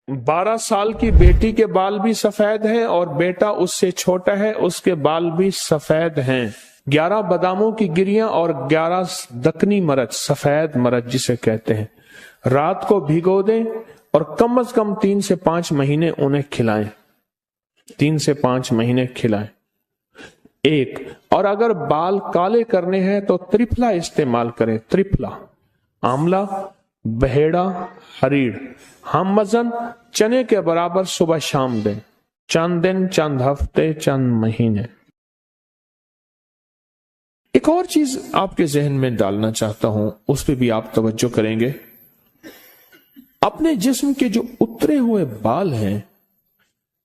12 साल की बेटी के बाल भी सफेद हैं और बेटा उससे छोटा है, उसके बाल भी सफेद हैं। 11 बादामों की गिरियां और 11 दकनी मरच, सफेद मरच जिसे कहते हैं, रात को भिगो दें और कम से कम 3 से 5 महीने उन्हें खिलाएं। 3 से 5 महीने खिलाएं। एक, और अगर बाल काले करने हैं तो त्रिफला इस्तेमाल करें। त्रिफला, आंवला, बहेड़ा, हरीड़, हम वजन चने के बराबर सुबह शाम दें। चंद दिन, चंद हफ्ते, चंद महीने। एक और चीज आपके जहन में डालना चाहता हूं, उस पर भी आप तवज्जो करेंगे। अपने जिस्म के जो उतरे हुए बाल हैं,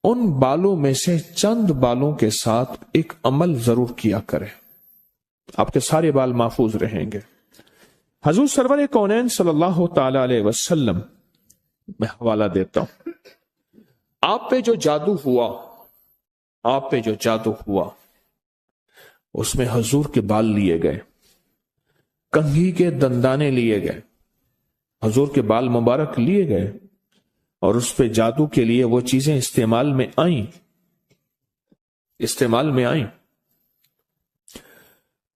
उन बालों में से चंद बालों के साथ एक अमल जरूर किया करें, आपके सारे बाल महफूज रहेंगे। हजूर सरवर कौनैन सल्लल्लाहु ताला अलैहि वसल्लम, मैं हवाला देता हूं, आप पे जो जादू हुआ, आप पे जो जादू हुआ, उसमें हजूर के बाल लिए गए, कंघी के दंदाने लिए गए, हजूर के बाल मुबारक लिए गए और उस पे जादू के लिए वो चीजें इस्तेमाल में आईं, इस्तेमाल में आईं।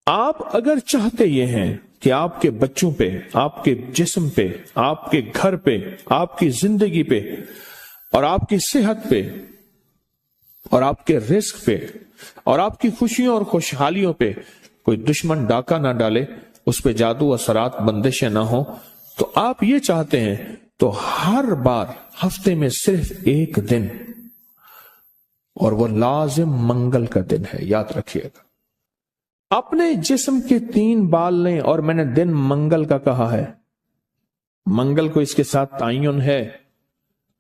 आप अगर चाहते ये हैं कि आपके बच्चों पे, आपके जिस्म पे, आपके घर पे, आपकी जिंदगी पे और आपकी सेहत पे और आपके रिस्क पे और आपकी खुशियों और खुशहालियों पे कोई दुश्मन डाका ना डाले, उस पे जादू असरात बंदिशें ना हो, तो आप ये चाहते हैं तो हर बार हफ्ते में सिर्फ एक दिन, और वो लाजिम मंगल का दिन है, याद रखिएगा। अपने जिस्म के 3 बाल लें, और मैंने दिन मंगल का कहा है, मंगल को इसके साथ तायुन है,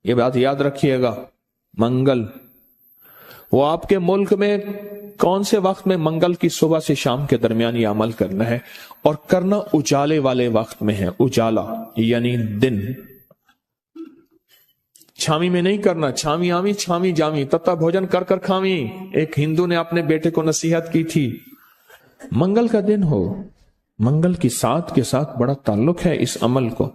ये बात याद रखिएगा। मंगल, वो आपके मुल्क में कौन से वक्त में मंगल की सुबह से शाम के दरमियान ये अमल करना है, और करना उजाले वाले वक्त में है। उजाला यानी दिन, छामी में नहीं करना। छामी आमी छामी जामी, तत्ता भोजन कर कर खामी, एक हिंदू ने अपने बेटे को नसीहत की थी। मंगल का दिन हो, मंगल की साथ के साथ बड़ा ताल्लुक है इस अमल को।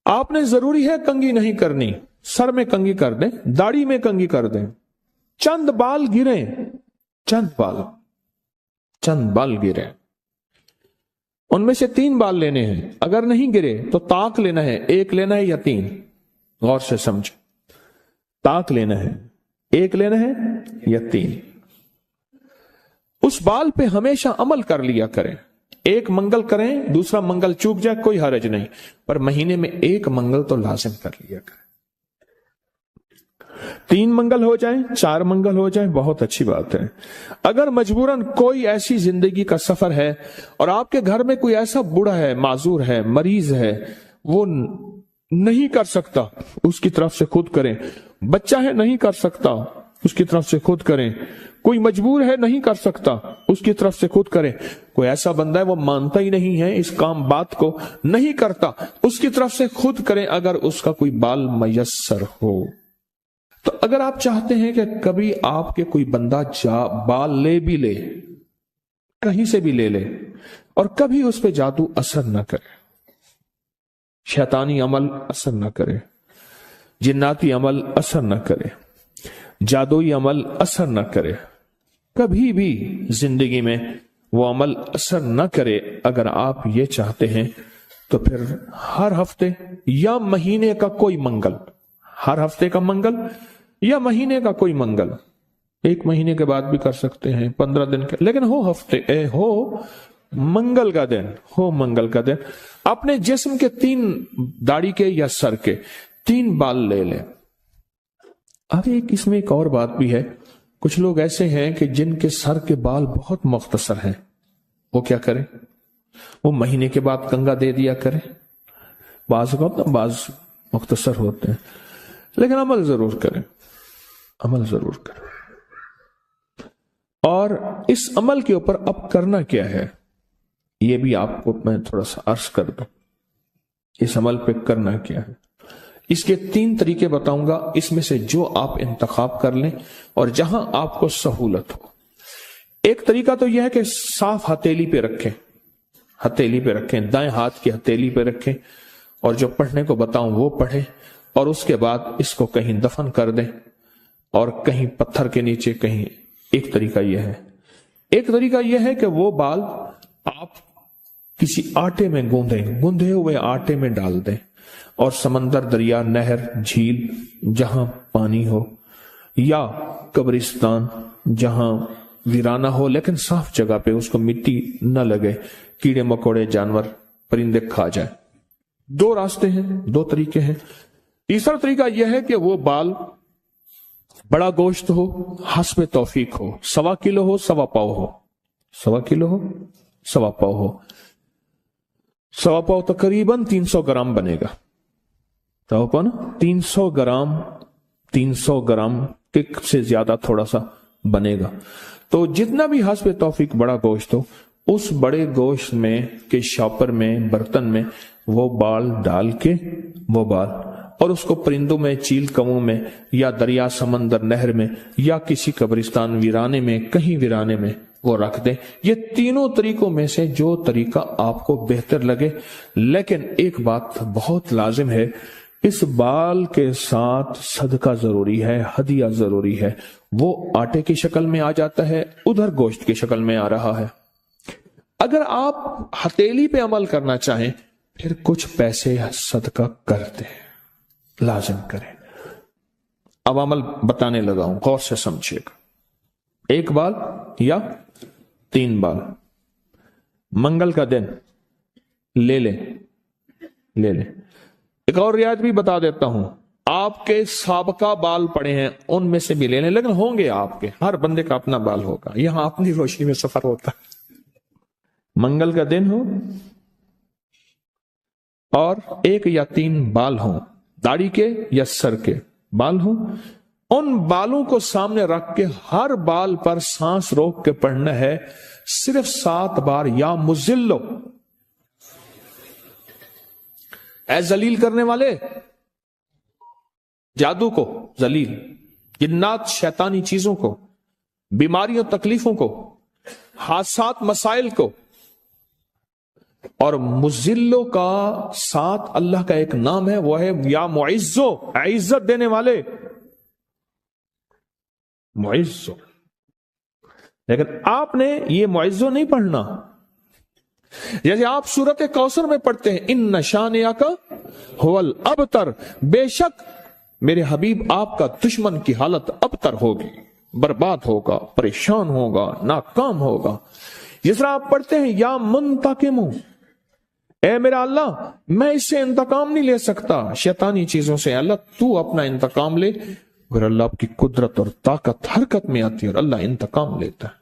आपने जरूरी है कंघी नहीं करनी, सर में कंघी कर दें, दाढ़ी में कंघी कर दें, चंद बाल गिरे, चंद बाल गिरे, उनमें से 3 बाल लेने हैं। अगर नहीं गिरे तो ताक लेना है, 1 लेना है या 3, गौर से समझे, ताक लेना है, 1 लेना है या 3। उस बाल पे हमेशा अमल कर लिया करें। एक मंगल करें, दूसरा मंगल चूक जाए कोई हरज नहीं, पर महीने में 1 मंगल तो लाजिम कर लिया करें। 3 मंगल हो जाए, 4 मंगल हो जाए, बहुत अच्छी बात है। अगर मजबूरन कोई ऐसी जिंदगी का सफर है और आपके घर में कोई ऐसा बूढ़ा है, माजूर है, मरीज है, वो नहीं कर सकता, उसकी तरफ से खुद करें। बच्चा है नहीं कर सकता, उसकी तरफ से खुद करें। कोई मजबूर है नहीं कर सकता, उसकी तरफ से खुद करें। कोई ऐसा बंदा है वो मानता ही नहीं है इस काम बात को, नहीं करता, उसकी तरफ से खुद करें अगर उसका कोई बाल मयस्सर हो। तो अगर आप चाहते हैं कि कभी आपके कोई बंदा बाल ले भी ले, कहीं से भी ले ले, और कभी उस पर जादू असर न करे, शैतानी अमल असर न करे, जिन्नाती अमल असर न करे, जादुई अमल असर न करे, कभी भी जिंदगी में वो अमल असर न करे, अगर आप ये चाहते हैं तो फिर हर हफ्ते या महीने का कोई मंगल, हर हफ्ते का मंगल या महीने का कोई मंगल, 1 महीने के बाद भी कर सकते हैं, 15 दिन के, लेकिन हो मंगल का दिन, हो मंगल का दिन। अपने जिस्म के 3 दाढ़ी के या सर के 3 बाल ले लें। अब इसमें एक और बात भी है, कुछ लोग ऐसे हैं कि जिनके सर के बाल बहुत मुख्तसर हैं, वो क्या करें, वो महीने के बाद कंघा दे दिया करें। बाज मुख्तसर होते हैं, लेकिन अमल जरूर करें, अमल जरूर करें। और इस अमल के ऊपर अब करना क्या है, ये भी आपको मैं थोड़ा सा अर्ज कर दूं। इस अमल पे करना क्या है, इसके 3 तरीके बताऊंगा, इसमें से जो आप इंतखाब कर लें और जहां आपको सहूलत हो। एक तरीका तो यह है कि साफ हथेली पे रखें, हथेली पे रखें, दाएं हाथ की हथेली पे रखें, और जो पढ़ने को बताऊं वो पढ़ें, اور اس کے بعد اس کو کہیں دفن کر دیں اور کہیں پتھر کے نیچے کہیں. ایک طریقہ یہ ہے. ایک طریقہ یہ ہے کہ وہ بال آپ کسی آٹے میں گوندھے ہوئے آٹے میں ڈال دیں اور سمندر، دریا، نہر، جھیل جہاں پانی ہو یا قبرستان جہاں ویرانہ ہو لیکن صاف جگہ پہ، اس کو مٹی نہ لگے، کیڑے مکوڑے جانور پرندے کھا جائیں. 2 راستے ہیں، 2 طریقے ہیں. تیسرا طریقہ یہ ہے کہ وہ بال بڑا گوشت ہو، حسب توفیق ہو، 1.25 کلو ہو، 1.25 پاؤ ہو، 1.25 کلو ہو، 1.25 پاؤ ہو. 1.25 پاؤ تقریباً 300 گرام بنے گا. تو 300 گرام سے زیادہ تھوڑا سا بنے گا. تو جتنا بھی حسب توفیق بڑا گوشت ہو، اس بڑے گوشت میں کے شاپر میں، برتن میں وہ بال ڈال کے، وہ بال، اور اس کو پرندوں میں، چیل کموں میں یا دریا، سمندر، نہر میں یا کسی قبرستان ویرانے میں، کہیں ویرانے میں وہ رکھ دیں. یہ تینوں طریقوں میں سے جو طریقہ آپ کو بہتر لگے. لیکن ایک بات بہت لازم ہے، اس بال کے ساتھ صدقہ ضروری ہے، ہدیہ ضروری ہے. وہ آٹے کی شکل میں آ جاتا ہے، ادھر گوشت کی شکل میں آ رہا ہے. اگر آپ ہتھیلی پہ عمل کرنا چاہیں پھر کچھ پیسے صدقہ کرتے ہیں، لازم کریں. اب عمل بتانے لگا ہوں، غور سے سمجھیے گا. 1 بال یا 3 بال منگل کا دن لے لیں. ایک اور رعایت بھی بتا دیتا ہوں، آپ کے سابقہ بال پڑے ہیں ان میں سے بھی لے لیں، لیکن ہوں گے آپ کے، ہر بندے کا اپنا بال ہوگا. یہاں اپنی روشنی میں سفر ہوتا ہے. منگل کا دن ہو اور 1 یا 3 بال ہوں، داڑھی کے یا سر کے بال ہوں. ان بالوں کو سامنے رکھ کے ہر بال پر سانس روک کے پڑھنا ہے صرف 7 بار، یا مذلو، اے ذلیل کرنے والے، جادو کو ذلیل، جنات شیطانی چیزوں کو، بیماریوں تکلیفوں کو، حادثات مسائل کو. اور مذلو کا ساتھ اللہ کا ایک نام ہے، وہ ہے یا معزو، عزت دینے والے، معزو. لیکن آپ نے یہ معزو نہیں پڑھنا. جیسے آپ سورت کوثر میں پڑھتے ہیں، ان شانئک ھو الابتر، بے شک میرے حبیب آپ کا دشمن کی حالت ابتر ہوگی، برباد ہوگا، پریشان ہوگا، ناکام ہوگا. جس طرح آپ پڑھتے ہیں یا منتقم، اے میرا اللہ میں اس سے انتقام نہیں لے سکتا شیطانی چیزوں سے، اللہ تو اپنا انتقام لے. پھر اللہ کی قدرت اور طاقت حرکت میں آتی ہے اور اللہ انتقام لیتا ہے.